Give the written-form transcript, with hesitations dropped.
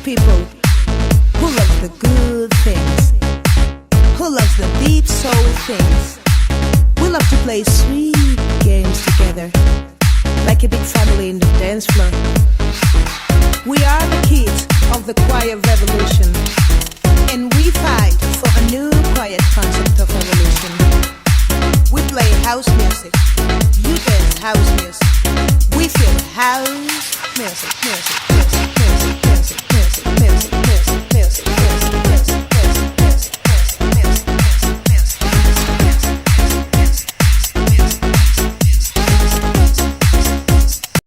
people who love the good things, who loves the deep soul things. We love to play sweet games together, like a big family in the dance floor. We are the kids of the quiet revolution,